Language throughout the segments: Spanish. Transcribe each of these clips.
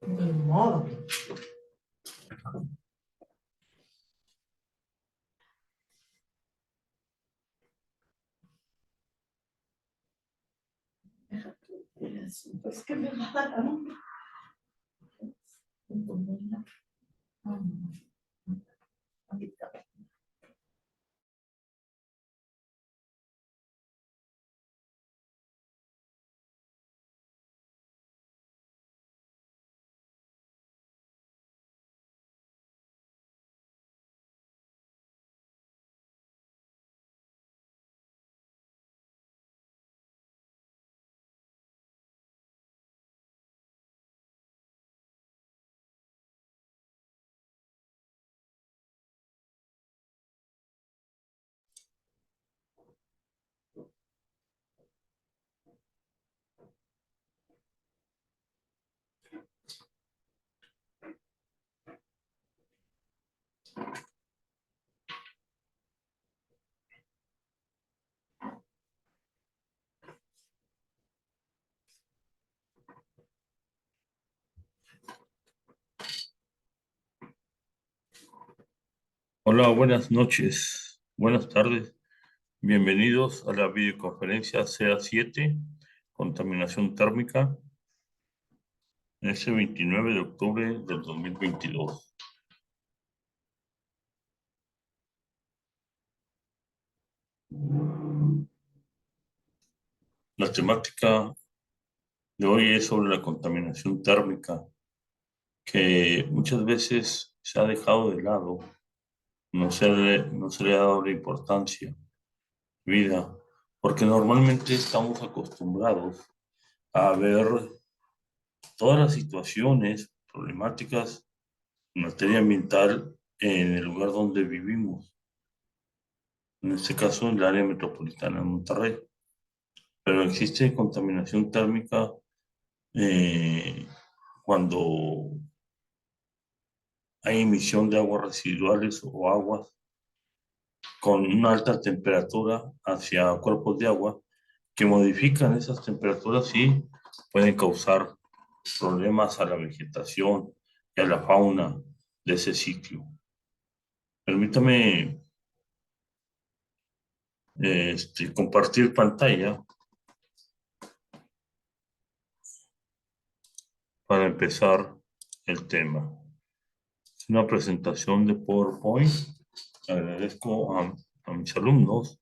Ni modo. Pues que me va a dar hambre. Hola, buenas noches, buenas tardes. Bienvenidos a la videoconferencia CA7, contaminación térmica, en este 29 de octubre del 2022. La temática de hoy es sobre la contaminación térmica, que muchas veces se ha dejado de lado, no se le ha dado la importancia vida, porque normalmente estamos acostumbrados a ver todas las situaciones problemáticas en materia ambiental en el lugar donde vivimos, en este caso en el área metropolitana de Monterrey. Pero existe contaminación térmica eh, cuando hay emisión de aguas residuales o aguas con una alta temperatura hacia cuerpos de agua que modifican esas temperaturas y pueden causar problemas a la vegetación y a la fauna de ese sitio. Permítame compartir pantalla para empezar el tema. Es una presentación de PowerPoint. Agradezco a mis alumnos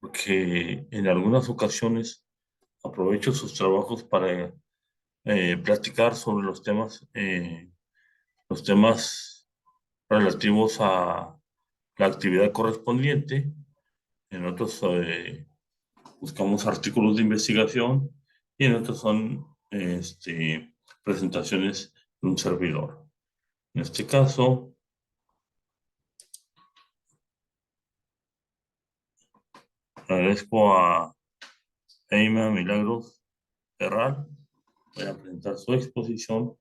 porque en algunas ocasiones aprovecho sus trabajos para platicar sobre los temas relativos a la actividad correspondiente. En otros buscamos artículos de investigación y en otros son presentaciones de un servidor. En este caso, agradezco a Eima Milagros Herral. Voy a presentar su exposición,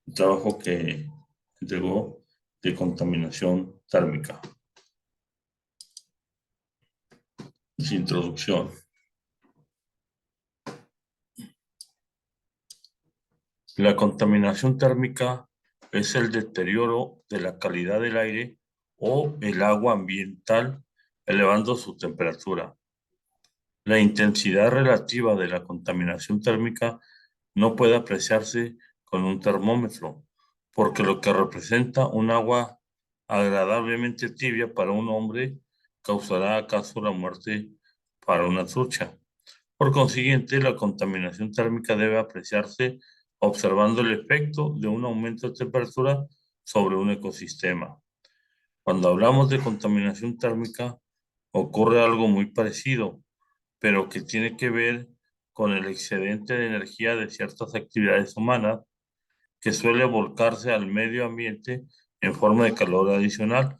el trabajo que entregó de contaminación térmica. Su introducción. La contaminación térmica es el deterioro de la calidad del aire o el agua ambiental, elevando su temperatura. La intensidad relativa de la contaminación térmica no puede apreciarse con un termómetro, porque lo que representa un agua agradablemente tibia para un hombre causará acaso la muerte para una trucha. Por consiguiente, la contaminación térmica debe apreciarse observando el efecto de un aumento de temperatura sobre un ecosistema. Cuando hablamos de contaminación térmica, ocurre algo muy parecido, pero que tiene que ver con el excedente de energía de ciertas actividades humanas que suele volcarse al medio ambiente en forma de calor adicional,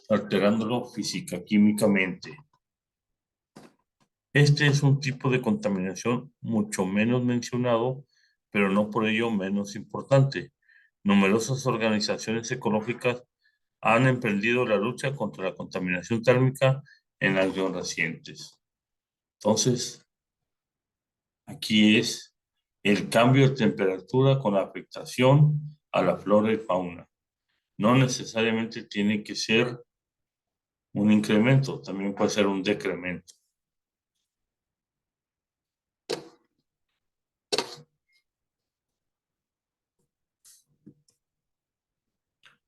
alterándolo física-químicamente. Este es un tipo de contaminación mucho menos mencionado, pero no por ello menos importante. Numerosas organizaciones ecológicas han emprendido la lucha contra la contaminación térmica en años recientes. Entonces, aquí es el cambio de temperatura con afectación a la flora y fauna. No necesariamente tiene que ser un incremento, también puede ser un decremento.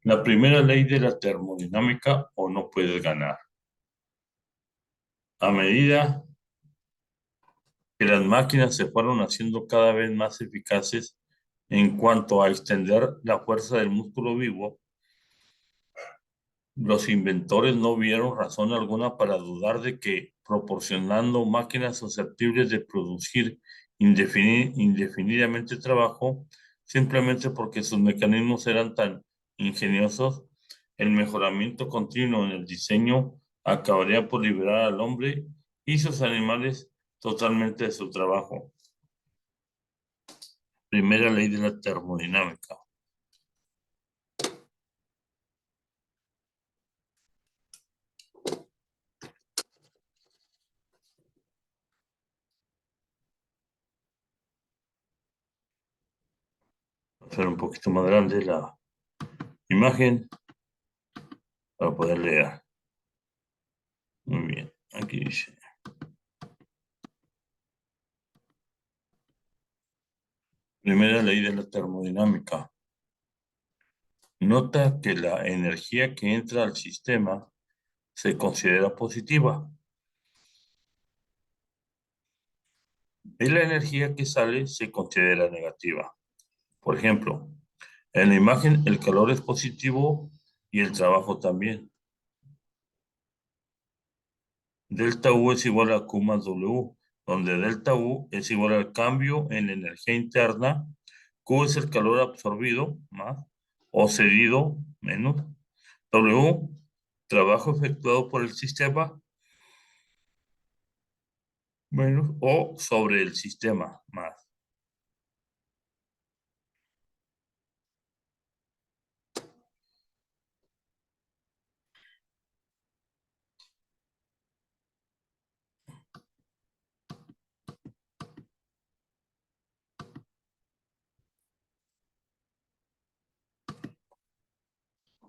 La primera ley de la termodinámica o no puedes ganar. A medida que las máquinas se fueron haciendo cada vez más eficaces en cuanto a extender la fuerza del músculo vivo, los inventores no vieron razón alguna para dudar de que proporcionando máquinas susceptibles de producir indefinidamente trabajo, simplemente porque sus mecanismos eran tan ingeniosos, el mejoramiento continuo en el diseño acabaría por liberar al hombre y sus animales totalmente de su trabajo. Primera ley de la termodinámica. Voy a hacer un poquito más grande la imagen para poder leer. Muy bien, aquí dice. Primera ley de la termodinámica. Nota que la energía que entra al sistema se considera positiva y la energía que sale se considera negativa. Por ejemplo, en la imagen el calor es positivo y el trabajo también. Delta U es igual a Q más W, donde delta U es igual al cambio en la energía interna, Q es el calor absorbido más o cedido menos, W, trabajo efectuado por el sistema menos o sobre el sistema más.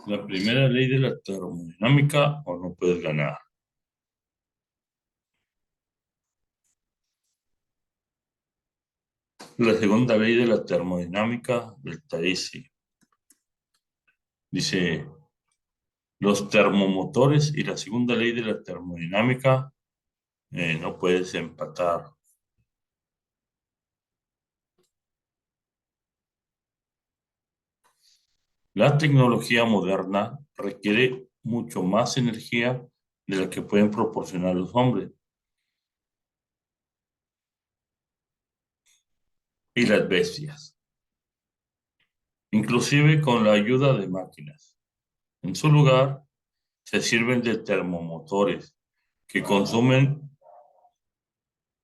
La primera ley de la termodinámica o no puedes ganar. La segunda ley de la termodinámica del Taresi. Dice, los termomotores y la segunda ley de la termodinámica no puedes empatar. La tecnología moderna requiere mucho más energía de la que pueden proporcionar los hombres y las bestias, inclusive con la ayuda de máquinas. En su lugar, se sirven de termomotores que consumen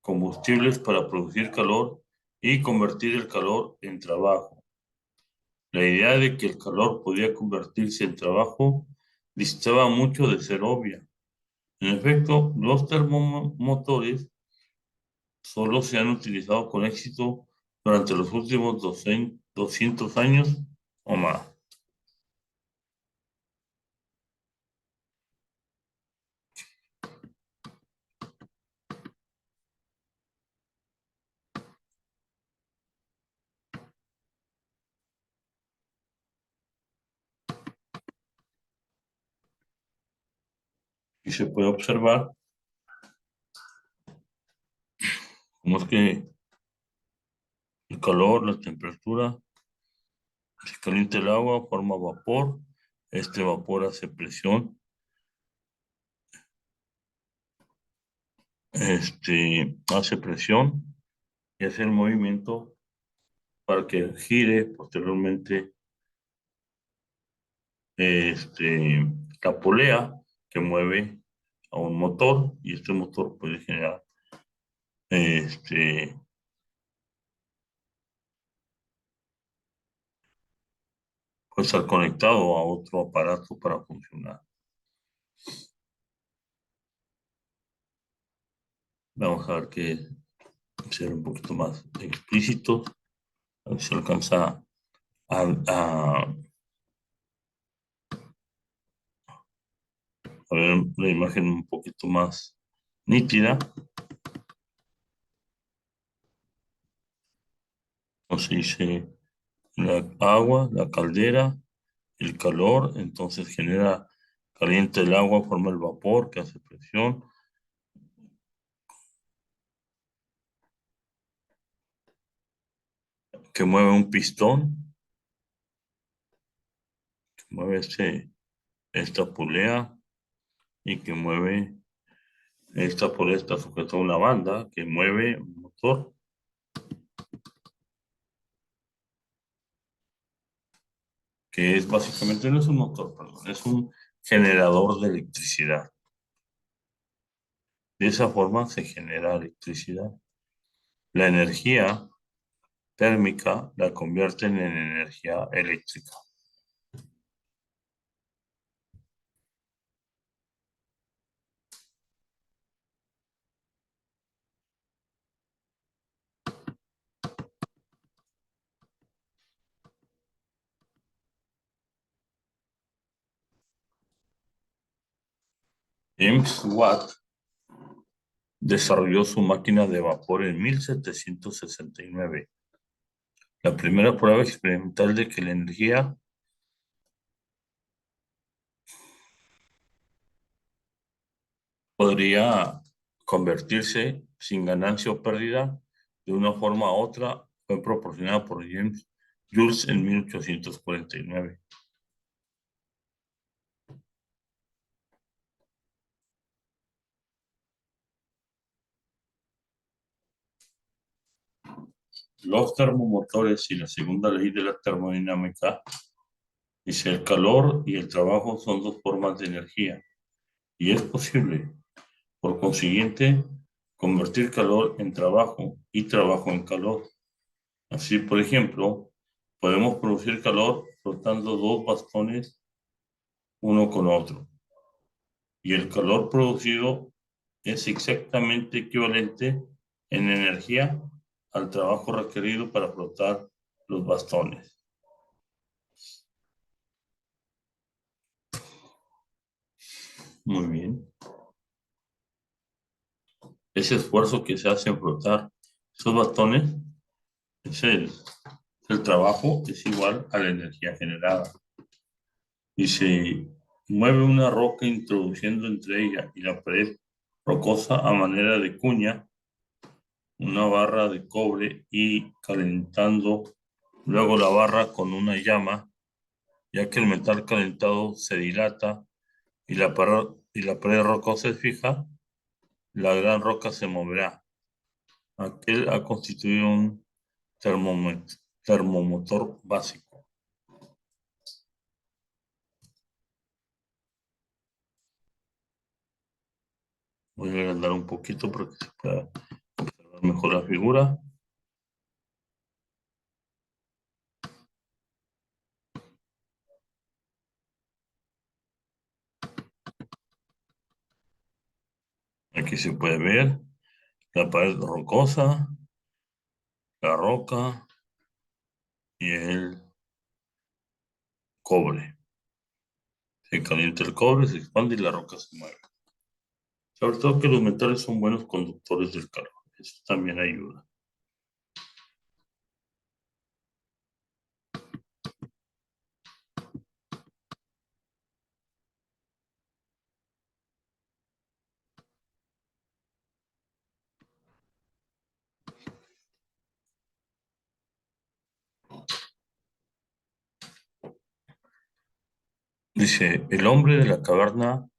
combustibles para producir calor y convertir el calor en trabajo. La idea de que el calor podía convertirse en trabajo distaba mucho de ser obvia. En efecto, los termomotores solo se han utilizado con éxito durante los últimos 200 años o más. Y se puede observar cómo es que el calor, la temperatura, se calienta el agua, forma vapor, este vapor hace presión, hace presión y hace el movimiento para que gire posteriormente la polea que mueve a un motor y este motor puede generar este, puede estar conectado a otro aparato para funcionar. Vamos a ver que ser un poquito más explícitos. A ver si alcanza a ver la imagen un poquito más nítida. Entonces dice la agua, la caldera, el calor, entonces genera caliente el agua, forma el vapor que hace presión, que mueve un pistón, que mueve esta polea y que mueve esta polea, está sujeta a una banda que mueve un motor, que es básicamente, no es un motor, perdón, es un generador de electricidad. De esa forma se genera electricidad. La energía térmica la convierten en energía eléctrica. James Watt desarrolló su máquina de vapor en 1769. La primera prueba experimental de que la energía podría convertirse sin ganancia o pérdida de una forma a otra fue proporcionada por James Joule en 1849. Los termomotores y la segunda ley de la termodinámica dice el calor y el trabajo son dos formas de energía y es posible, por consiguiente, convertir calor en trabajo y trabajo en calor. Así, por ejemplo, podemos producir calor frotando dos bastones uno con otro. Y el calor producido es exactamente equivalente en energía al trabajo requerido para frotar los bastones. Muy bien. Ese esfuerzo que se hace en frotar esos bastones es el trabajo es igual a la energía generada. Y se mueve una roca introduciendo entre ella y la pared rocosa a manera de cuña una barra de cobre y calentando luego la barra con una llama, ya que el metal calentado se dilata y la pared rocosa es fija, la gran roca se moverá. Aquel ha constituido un termomotor básico. Voy a agrandar un poquito para que se pueda observar mejor la figura. Aquí se puede ver la pared rocosa, la roca y el cobre. Se calienta el cobre, se expande y la roca se mueve. Sobre todo que los metales son buenos conductores del calor. Eso también ayuda. Dice, el hombre de la caverna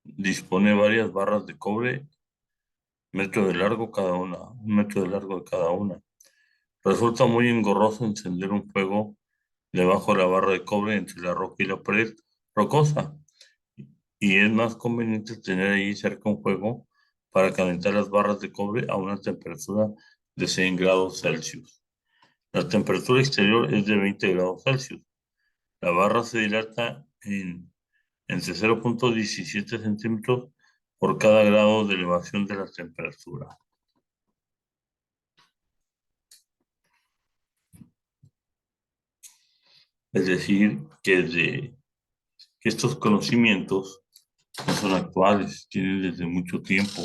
dispone varias barras de cobre, metro de largo cada una, un metro de largo de cada una. Resulta muy engorroso encender un fuego debajo de la barra de cobre entre la roca y la pared rocosa. Y es más conveniente tener allí cerca un fuego para calentar las barras de cobre a una temperatura de 100 grados Celsius. La temperatura exterior es de 20 grados Celsius. La barra se dilata entre 0,17 centímetros por cada grado de elevación de la temperatura. Es decir, que estos conocimientos no son actuales, tienen desde mucho tiempo.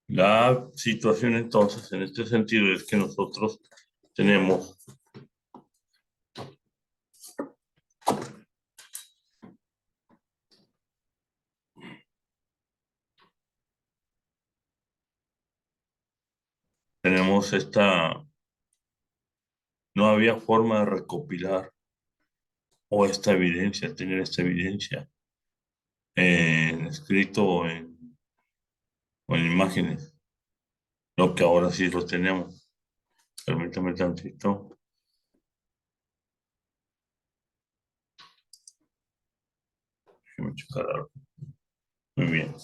La situación entonces en este sentido es que nosotros tenemos no había forma de recopilar o tener esta evidencia en escrito o en imágenes, lo que ahora sí lo tenemos. Permítame tantito. Déjeme checar algo. Muy bien.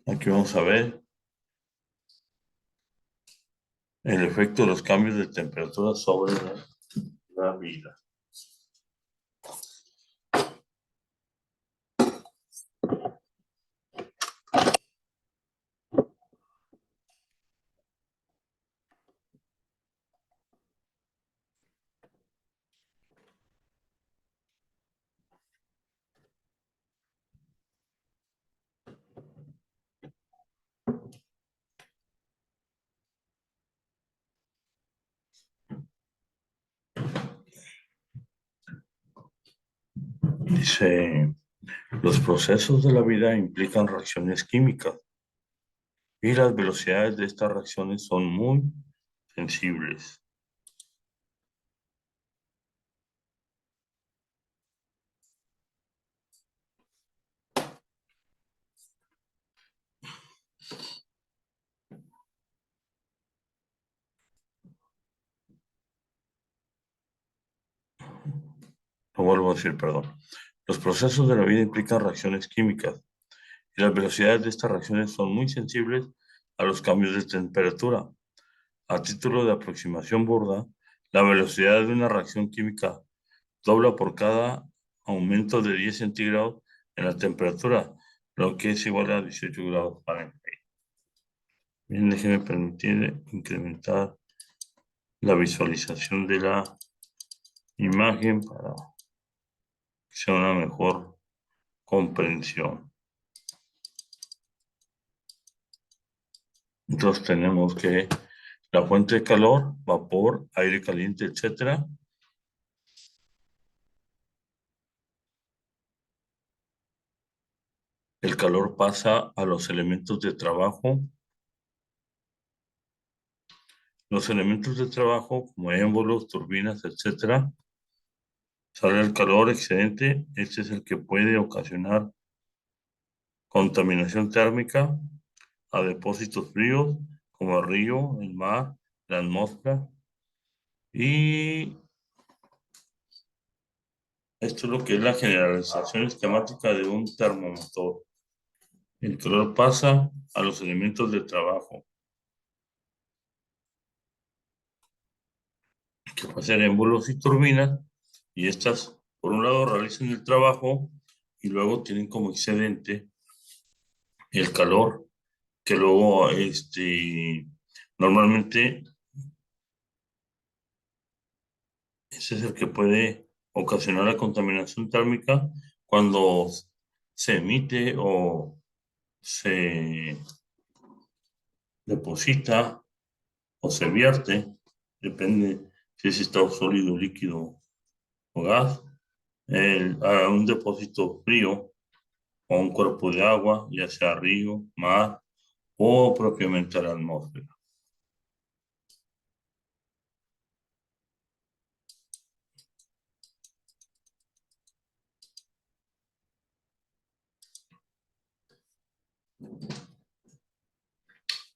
Aquí vamos a ver el efecto de los cambios de temperatura sobre la vida. Dice, los procesos de la vida implican reacciones químicas y las velocidades de estas reacciones son muy sensibles. Lo vuelvo a decir, perdón. Los procesos de la vida implican reacciones químicas y las velocidades de estas reacciones son muy sensibles a los cambios de temperatura. A título de aproximación burda, la velocidad de una reacción química dobla por cada aumento de 10 centígrados en la temperatura, lo que es igual a 18 grados Fahrenheit. Bien, déjenme permitir incrementar la visualización de la imagen para que sea una mejor comprensión. Entonces tenemos que la fuente de calor, vapor, aire caliente, etcétera. El calor pasa a los elementos de trabajo. Los elementos de trabajo, como émbolos, turbinas, etcétera, sale el calor excedente. Este es el que puede ocasionar contaminación térmica a depósitos fríos, como el río, el mar, la atmósfera. Y esto es lo que es la generalización esquemática de un termomotor. El calor pasa a los elementos de trabajo, que pueden ser émbolos y turbinas, y estas, por un lado, realizan el trabajo y luego tienen como excedente el calor, que luego, normalmente, ese es el que puede ocasionar la contaminación térmica cuando se emite o se deposita o se vierte, depende si es estado sólido, líquido o gas, a un depósito frío o un cuerpo de agua, ya sea río, mar o propiamente a la atmósfera.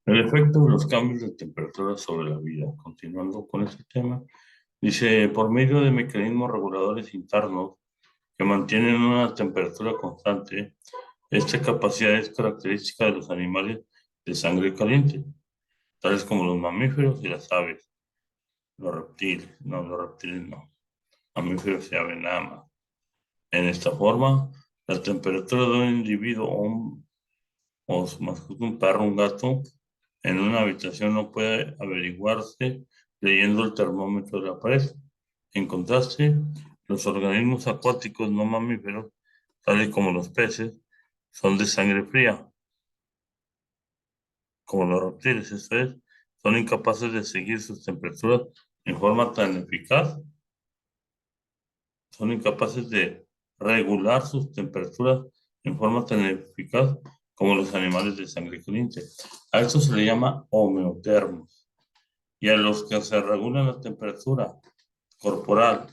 El efecto de los cambios de temperatura sobre la vida. Continuando con este tema, dice, por medio de mecanismos reguladores internos que mantienen una temperatura constante, esta capacidad es característica de los animales de sangre caliente, tales como los mamíferos y las aves. Los reptiles no, mamíferos y aves nada más. En esta forma, la temperatura de un individuo o su mascota, un perro, un gato, en una habitación no puede averiguarse leyendo el termómetro de la pared. En contraste, los organismos acuáticos no mamíferos, tales como los peces, son de sangre fría, como los reptiles, esto es, son incapaces de seguir sus temperaturas en forma tan eficaz, son incapaces de regular sus temperaturas en forma tan eficaz como los animales de sangre caliente. A esto se le llama homeotermos. Y a los que se regulan la temperatura corporal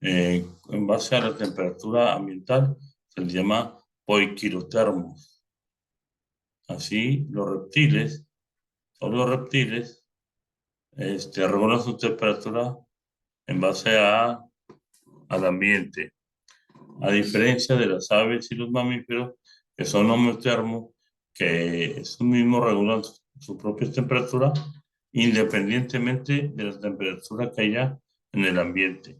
en base a la temperatura ambiental se les llama poiquilotermos. Así, todos los reptiles, regulan su temperatura en base al ambiente. A diferencia de las aves y los mamíferos, que son homeotermos, que estos mismos regulan su propia temperatura independientemente de la temperatura que haya en el ambiente.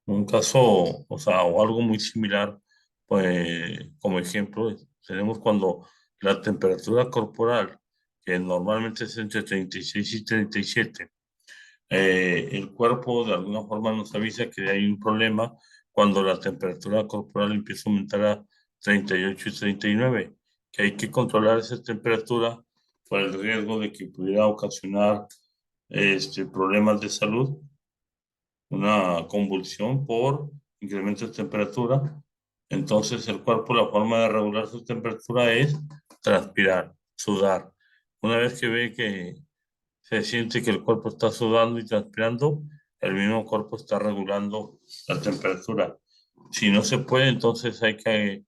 Un caso, o sea, o algo muy similar, pues, como ejemplo, tenemos cuando la temperatura corporal, que normalmente es entre 36 y 37, el cuerpo de alguna forma nos avisa que hay un problema cuando la temperatura corporal empieza a aumentar a 38 y 39, que hay que controlar esa temperatura por el riesgo de que pudiera ocasionar problemas de salud, una convulsión por incremento de temperatura. Entonces el cuerpo, la forma de regular su temperatura es transpirar, sudar. Una vez que ve que se siente que el cuerpo está sudando y transpirando, el mismo cuerpo está regulando la temperatura. Si no se puede, entonces hay que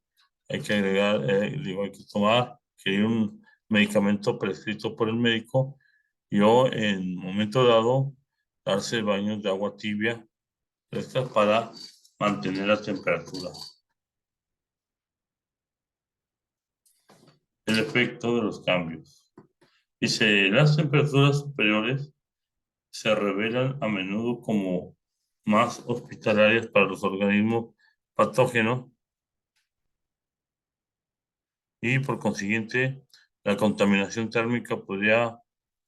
agregar, hay que tomar, que un medicamento prescrito por el médico y o en momento dado darse baños de agua tibia fresca para mantener la temperatura. El efecto de los cambios. Dice, las temperaturas superiores se revelan a menudo como más hospitalarias para los organismos patógenos y por consiguiente la contaminación térmica podría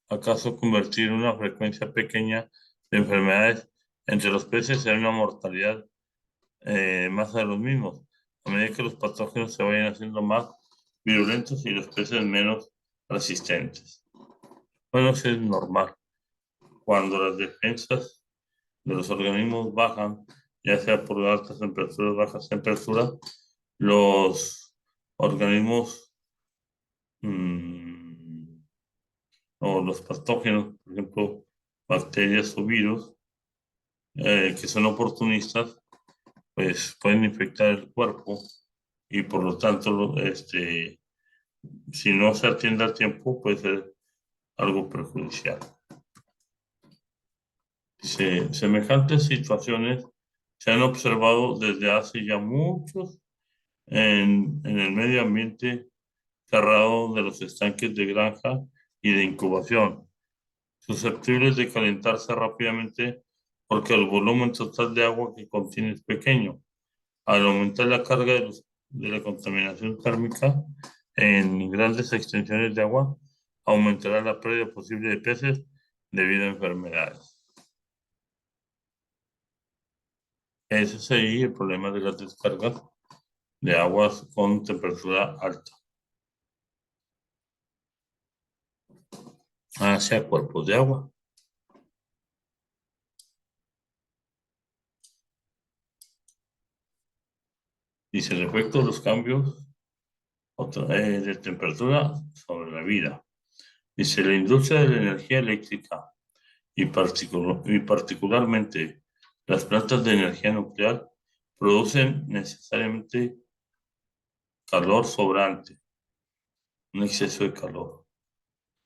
acaso convertir una frecuencia pequeña de enfermedades entre los peces en una mortalidad más de los mismos, a medida que los patógenos se vayan haciendo más virulentos y los peces menos resistentes. Bueno, eso es normal. Cuando las defensas de los organismos bajan, ya sea por altas temperaturas, bajas temperaturas, los organismos mm, o los patógenos, por ejemplo, bacterias o virus, que son oportunistas, pues pueden infectar el cuerpo y por lo tanto, si no se atiende a tiempo, puede ser algo perjudicial. Semejantes situaciones se han observado desde hace ya muchos en el medio ambiente cerrado de los estanques de granja y de incubación, susceptibles de calentarse rápidamente porque el volumen total de agua que contiene es pequeño. Al aumentar la carga de la contaminación térmica en grandes extensiones de agua, aumentará la pérdida posible de peces debido a enfermedades. Ese es ahí el problema de las descargas de aguas con temperatura alta hacia cuerpos de agua. Dice el efecto de los cambios de temperatura sobre la vida. Dice la industria de la energía eléctrica y particularmente las plantas de energía nuclear producen necesariamente calor sobrante, un exceso de calor.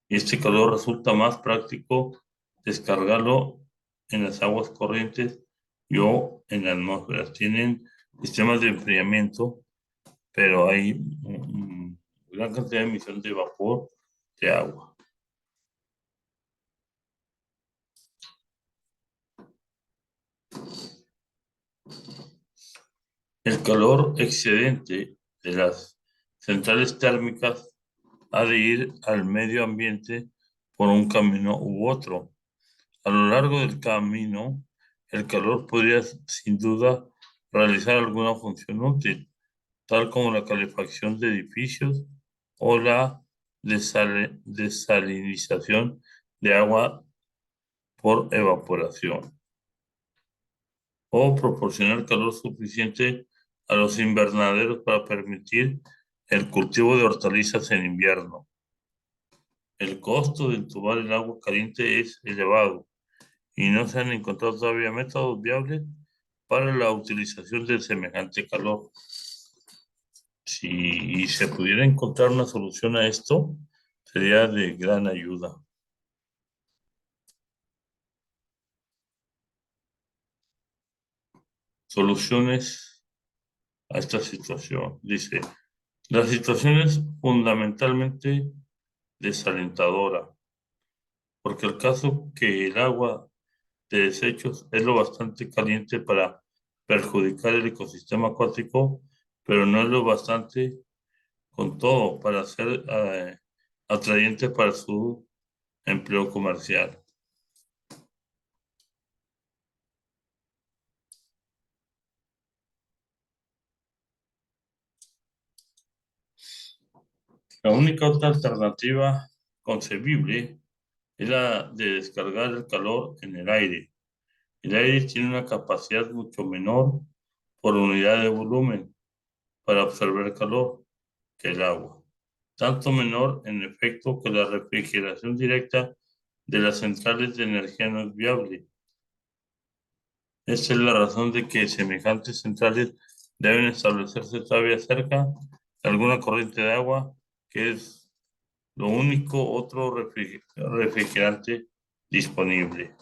Y este calor resulta más práctico descargarlo en las aguas corrientes y o en la atmósfera. Tienen sistemas de enfriamiento, pero hay gran cantidad de emisión de vapor de agua. El calor excedente de las centrales térmicas ha de ir al medio ambiente por un camino u otro. A lo largo del camino, el calor podría sin duda realizar alguna función útil, tal como la calefacción de edificios o la desalinización de agua por evaporación, o proporcionar calor suficiente a los invernaderos para permitir el cultivo de hortalizas en invierno. El costo de entubar el agua caliente es elevado y no se han encontrado todavía métodos viables para la utilización de semejante calor. Si se pudiera encontrar una solución a esto, sería de gran ayuda. Soluciones a esta situación. Dice, la situación es fundamentalmente desalentadora, porque el caso que el agua de desechos es lo bastante caliente para perjudicar el ecosistema acuático, pero no es lo bastante con todo para ser atrayente para su empleo comercial. La única otra alternativa concebible es la de descargar el calor en el aire. El aire tiene una capacidad mucho menor por unidad de volumen para absorber calor que el agua. Tanto menor, en efecto, que la refrigeración directa de las centrales de energía no es viable. Esta es la razón de que semejantes centrales deben establecerse todavía cerca de alguna corriente de agua, que es lo único otro refrigerante disponible.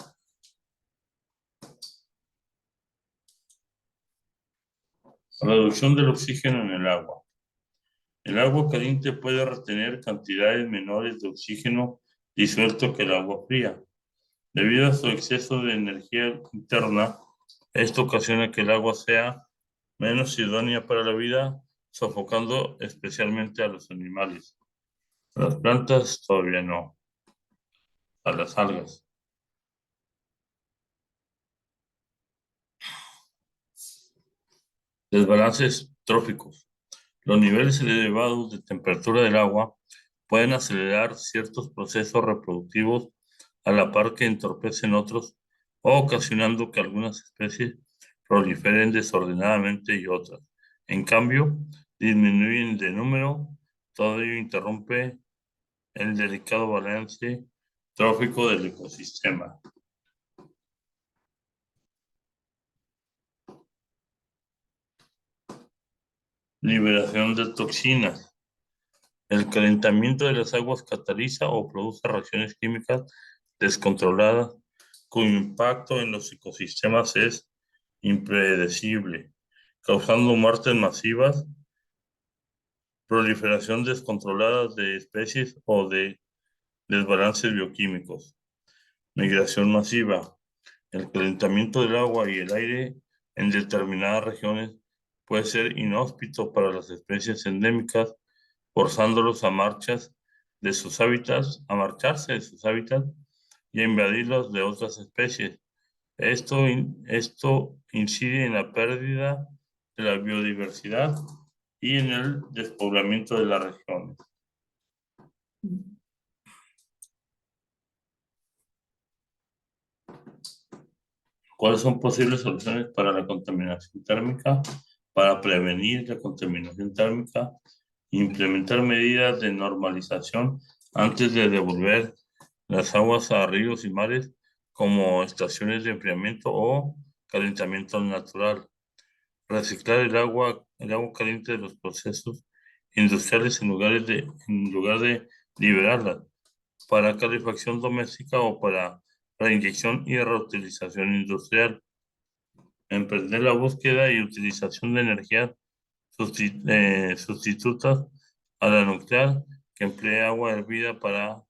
Reducción del oxígeno en el agua. El agua caliente puede retener cantidades menores de oxígeno disuelto que el agua fría. Debido a su exceso de energía interna, esto ocasiona que el agua sea menos idónea para la vida, sofocando especialmente a los animales. A las plantas todavía no, a las algas. Desbalances tróficos. Los niveles elevados de temperatura del agua pueden acelerar ciertos procesos reproductivos a la par que entorpecen otros, o ocasionando que algunas especies proliferen desordenadamente y otras, en cambio, disminuyen de número. Todo ello interrumpe el delicado balance trófico del ecosistema. Liberación de toxinas. El calentamiento de las aguas cataliza o produce reacciones químicas descontroladas cuyo impacto en los ecosistemas es impredecible, causando muertes masivas, proliferación descontrolada de especies o de desbalances bioquímicos. Migración masiva. El calentamiento del agua y el aire en determinadas regiones puede ser inhóspito para las especies endémicas, forzándolos a marcharse de sus hábitats y a invadirlos de otras especies. Esto incide en la pérdida de la biodiversidad y en el despoblamiento de las regiones. ¿Cuáles son posibles soluciones para la contaminación térmica? Para prevenir la contaminación térmica, implementar medidas de normalización antes de devolver las aguas a ríos y mares como estaciones de enfriamiento o calentamiento natural. Reciclar el agua caliente de los procesos industriales en lugar de liberarla para calefacción doméstica o para reinyección y reutilización industrial. Emprender la búsqueda y utilización de energías sustitutas a la nuclear que emplee agua hervida para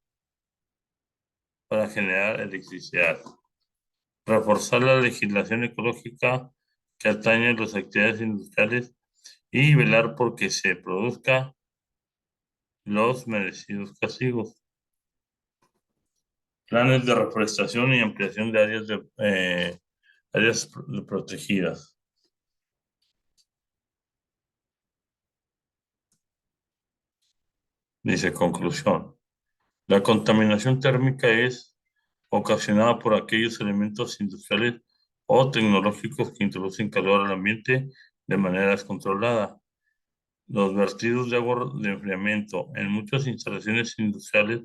generar electricidad. Reforzar la legislación ecológica que atañe a las actividades industriales y velar por que se produzcan los merecidos castigos. Planes de reforestación y ampliación de áreas protegidas. Dice conclusión. La contaminación térmica es ocasionada por aquellos elementos industriales o tecnológicos que introducen calor al ambiente de manera descontrolada. Los vertidos de agua de enfriamiento en muchas instalaciones industriales,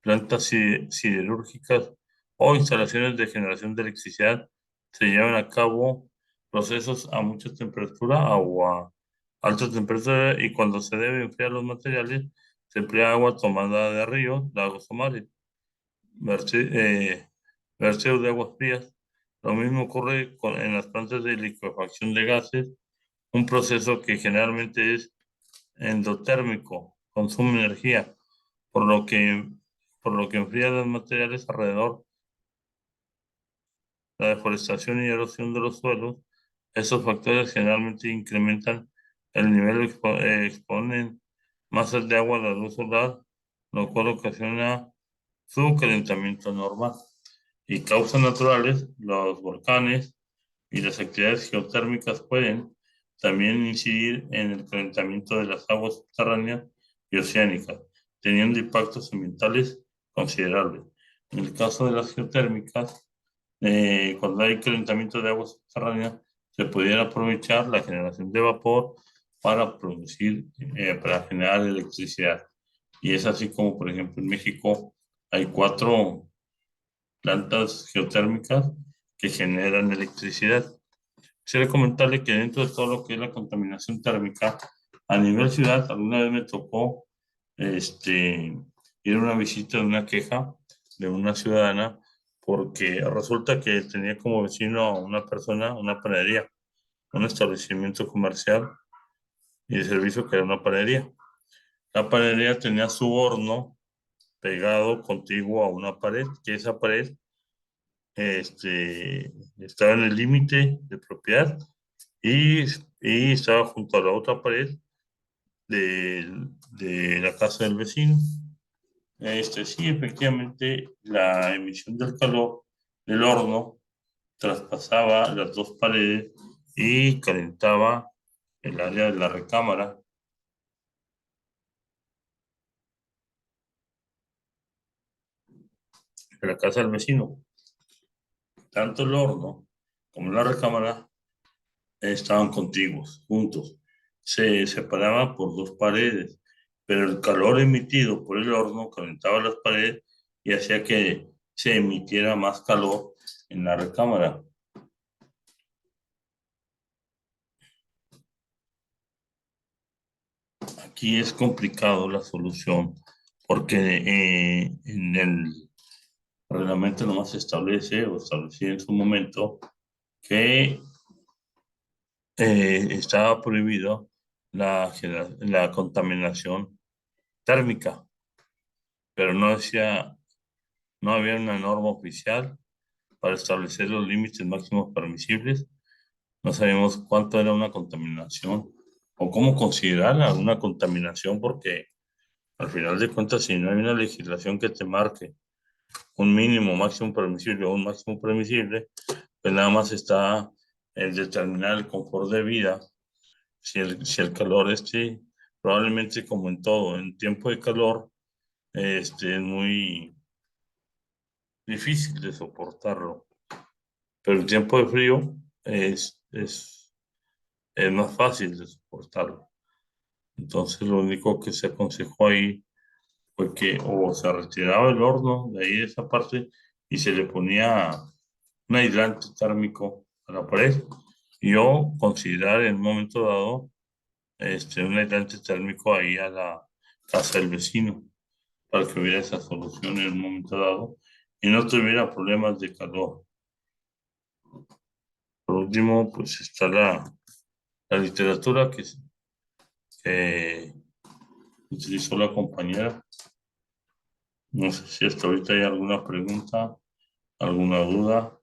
plantas siderúrgicas o instalaciones de generación de electricidad se llevan a cabo procesos a mucha temperatura o a alta temperatura, y cuando se debe enfriar los materiales se emplea agua tomada de ríos, lagos o mares. Verti- eh, Vertidos de aguas frías. Lo mismo ocurre en las plantas de licuefacción de gases, un proceso que generalmente es endotérmico, consume energía, por lo que, por lo que enfría los materiales alrededor. La deforestación y erosión de los suelos, estos factores generalmente incrementan el nivel, exponen masas de agua a la luz solar, lo cual ocasiona su calentamiento normal. Y causas naturales, los volcanes y las actividades geotérmicas pueden también incidir en el calentamiento de las aguas subterráneas y oceánicas, teniendo impactos ambientales considerables. En el caso de las geotérmicas, cuando hay calentamiento de aguas subterráneas, se pudiera aprovechar la generación de vapor para producir, para generar electricidad. Y es así como, por ejemplo, en México hay 4 plantas geotérmicas que generan electricidad. Quisiera comentarle que dentro de todo lo que es la contaminación térmica, a nivel ciudad, alguna vez me tocó ir a una visita de una queja de una ciudadana, porque resulta que tenía como vecino a una persona, una panadería, un establecimiento comercial y de servicio que era una panadería. La panadería tenía su horno pegado contiguo a una pared, que esa pared estaba en el límite de propiedad, y, y estaba junto a la otra pared de la casa del vecino. Sí, efectivamente, la emisión del calor del horno traspasaba las dos paredes y calentaba el área de la recámara de la casa del vecino. Tanto el horno como la recámara estaban contiguos, juntos. Se separaban por dos paredes, pero el calor emitido por el horno calentaba las paredes y hacía que se emitiera más calor en la recámara. Aquí es complicado la solución porque en el reglamento nomás se establece o establecía en su momento que estaba prohibido la contaminación térmica, pero no había una norma oficial para establecer los límites máximos permisibles. No sabíamos cuánto era una contaminación o cómo considerar una contaminación, porque al final de cuentas, si no hay una legislación que te marque un mínimo máximo permisible o un máximo permisible, pues nada más está el determinar el confort de vida. Si el calor probablemente como en todo, en tiempo de calor, es muy difícil de soportarlo, pero en tiempo de frío es más fácil de soportarlo. Entonces lo único que se aconsejó ahí fue que o se retiraba el horno de ahí de esa parte y se le ponía un aislante térmico a la pared, y o considerar en un momento dado un aislante térmico ahí a la casa del vecino para que hubiera esa solución en un momento dado y no tuviera problemas de calor. Por último, pues está la literatura que utilizó la compañera. No sé si hasta ahorita hay alguna pregunta, alguna duda.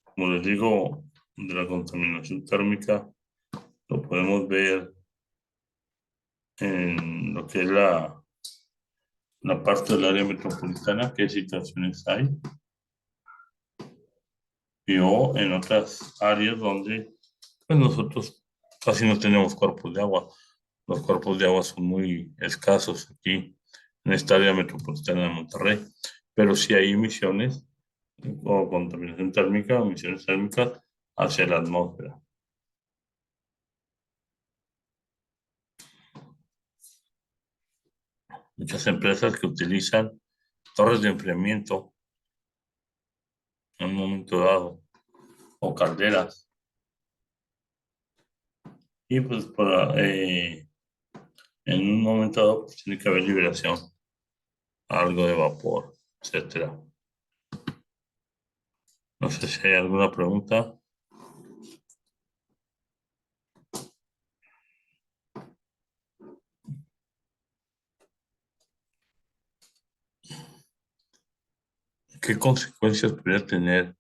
Como les digo, de la contaminación térmica lo podemos ver en lo que es la parte del área metropolitana, qué situaciones hay, y o en otras áreas donde pues nosotros casi no tenemos cuerpos de agua. Los cuerpos de agua son muy escasos aquí en esta área metropolitana de Monterrey, pero sí hay emisiones o contaminación térmica o emisiones térmicas hacia la atmósfera. Muchas empresas que utilizan torres de enfriamiento en un momento dado o calderas y pues en un momento dado pues, tiene que haber liberación, algo de vapor, etcétera. No sé si hay alguna pregunta. ¿Qué consecuencias podría tener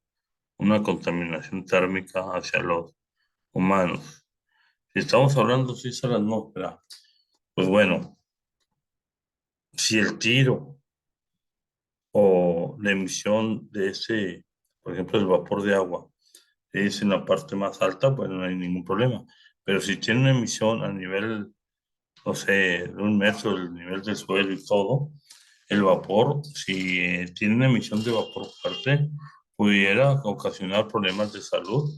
una contaminación térmica hacia los humanos? Si estamos hablando si es a la atmósfera, pues bueno, si el tiro o la emisión de ese, por ejemplo, el vapor de agua, es en la parte más alta, pues no hay ningún problema. Pero si tiene una emisión a nivel, no sé, de 1 metro del nivel del suelo y todo, el vapor, si tiene una emisión de vapor fuerte, pudiera ocasionar problemas de salud.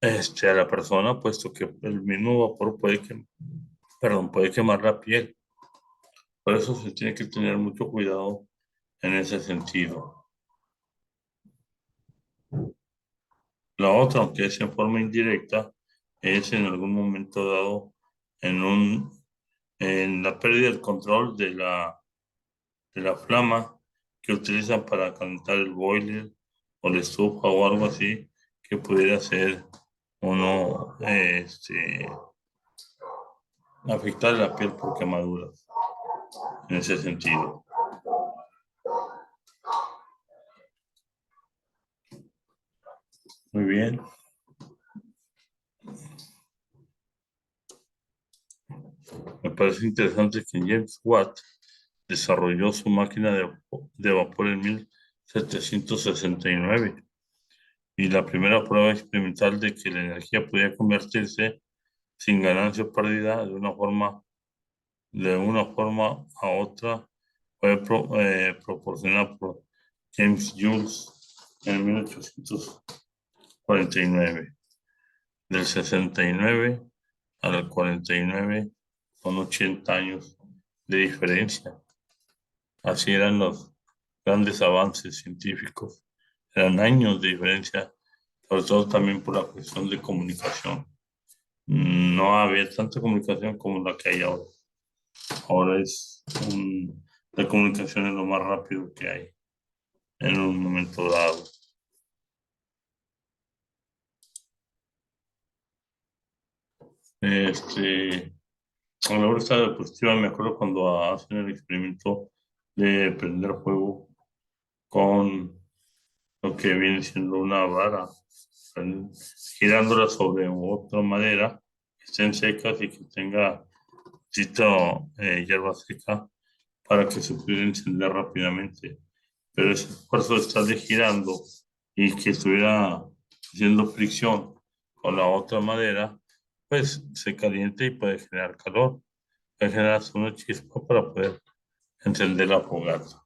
A la persona, puesto que el mismo vapor puede quemar la piel. Por eso se tiene que tener mucho cuidado en ese sentido. La otra, aunque es en forma indirecta, es en algún momento dado en en la pérdida del control de la flama que utilizan para calentar el boiler o la estufa o algo así que pudiera ser uno afectar la piel por quemaduras en ese sentido. Muy bien. Me parece interesante que James Watt desarrolló su máquina de vapor en 1769 y la primera prueba experimental de que la energía podía convertirse sin ganancia o pérdida de una forma a otra fue proporcionada por James Joule en 1849. Del 69 al 49 son 80 años de diferencia. Así eran los grandes avances científicos. Eran años de diferencia, sobre todo también por la cuestión de comunicación. No había tanta comunicación como la que hay ahora. Ahora la comunicación es lo más rápido que hay en un momento dado. Este, a la hora esta diapositiva me acuerdo cuando hacen el experimento de prender fuego con lo que viene siendo una vara, girándola sobre otra madera, que estén secas y que tenga hierba seca para que se pudiera encender rápidamente. Pero ese esfuerzo de estarle girando y que estuviera haciendo fricción con la otra madera, pues se calienta y puede generar calor, puede generar una chispa para poder encender la fogata.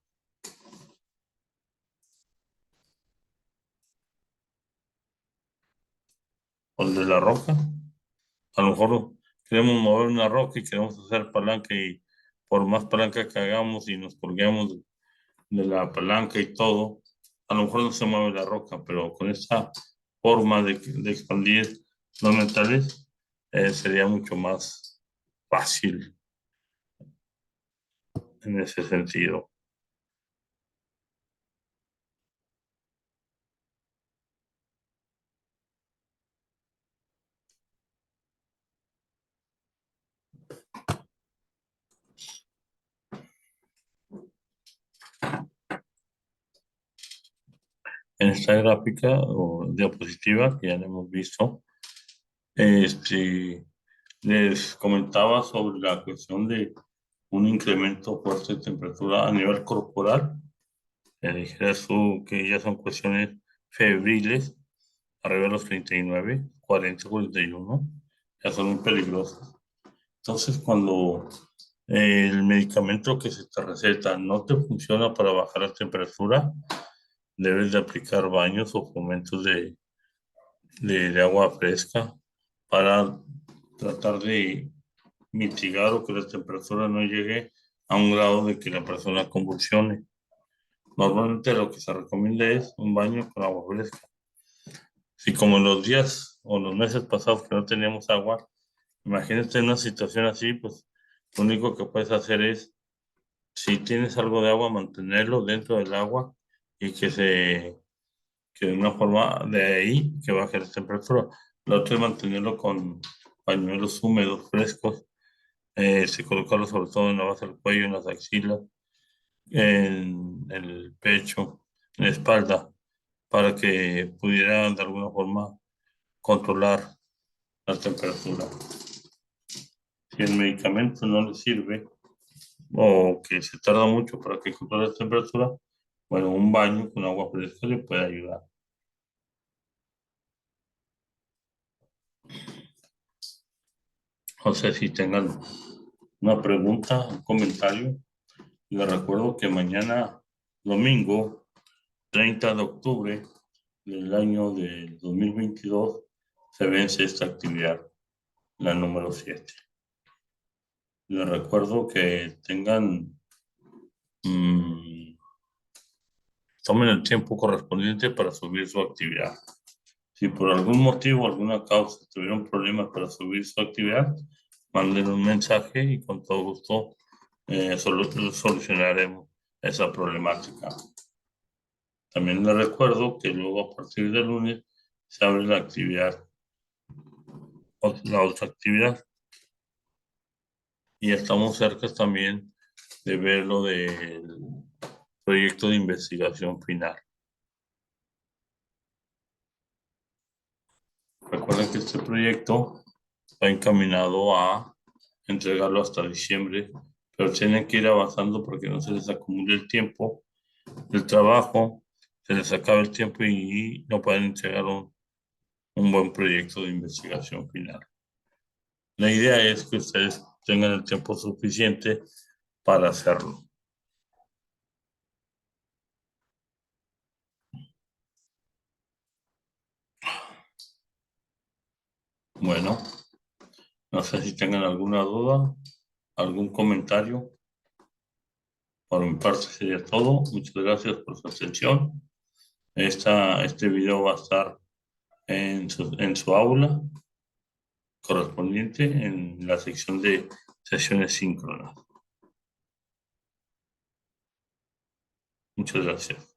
O el de la roca, a lo mejor queremos mover una roca y queremos hacer palanca y por más palanca que hagamos y nos colguemos de la palanca y todo, a lo mejor no se mueve la roca, pero con esta forma de expandir los metales sería mucho más fácil en ese sentido. En esta gráfica o diapositiva que ya la hemos visto, este, Les comentaba sobre la cuestión de un incremento fuerte de temperatura a nivel corporal. Le dijeras tú que ya son cuestiones febriles, arriba de los 39, 40, 41, ya son muy peligrosas. Entonces, cuando el medicamento que se te receta no te funciona para bajar la temperatura, debes de aplicar baños o fomentos de agua fresca para tratar de mitigar o que la temperatura no llegue a un grado de que la persona convulsione. Normalmente lo que se recomienda es un baño con agua fresca. Si como en los días o los meses pasados que no teníamos agua, imagínate una situación así, pues lo único que puedes hacer es, si tienes algo de agua, mantenerlo dentro del agua y que de una forma de ahí que baje la temperatura. La otra es mantenerlo con pañuelos húmedos, frescos, se colocarlo sobre todo en la base del cuello, en las axilas, en el pecho, en la espalda, para que pudiera de alguna forma controlar la temperatura. Si el medicamento no le sirve o que se tarda mucho para que controle la temperatura, bueno, un baño con agua fresca le puede ayudar. No sé si tengan una pregunta, un comentario. Les recuerdo que mañana, domingo 30 de octubre del año del 2022, se vence esta actividad, la número 7. Les recuerdo que mm, tomen el tiempo correspondiente para subir su actividad. Si por algún motivo, alguna causa, tuvieron problemas para subir su actividad, manden un mensaje y con todo gusto solucionaremos esa problemática. También les recuerdo que luego a partir del lunes se abre la actividad, la otra actividad, y estamos cerca también de ver lo del proyecto de investigación final. Recuerden que este proyecto va encaminado a entregarlo hasta diciembre, pero tienen que ir avanzando porque no se les acumule el tiempo del trabajo, se les acaba el tiempo y no pueden entregar un buen proyecto de investigación final. La idea es que ustedes tengan el tiempo suficiente para hacerlo. Bueno, no sé si tengan alguna duda, algún comentario. Por mi parte sería todo. Muchas gracias por su atención. Este video va a estar en su aula correspondiente en la sección de sesiones síncronas. Muchas gracias.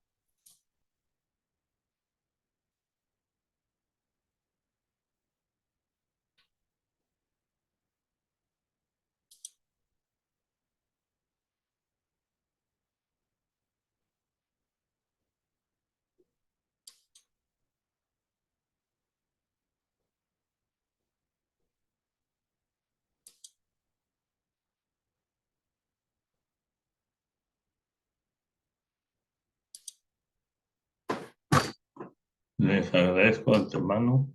Les agradezco de antemano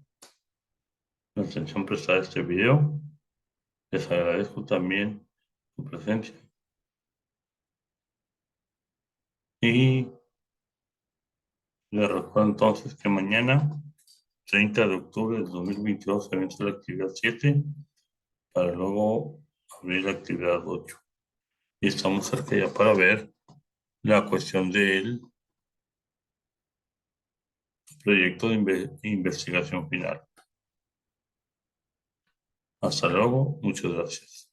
la atención prestada a este video. Les agradezco también su presencia. Y les recuerdo entonces que mañana, 30 de octubre del 2022, se vence la actividad 7 para luego abrir la actividad 8. Y estamos cerca ya para ver la cuestión del proyecto de investigación final. Hasta luego, muchas gracias.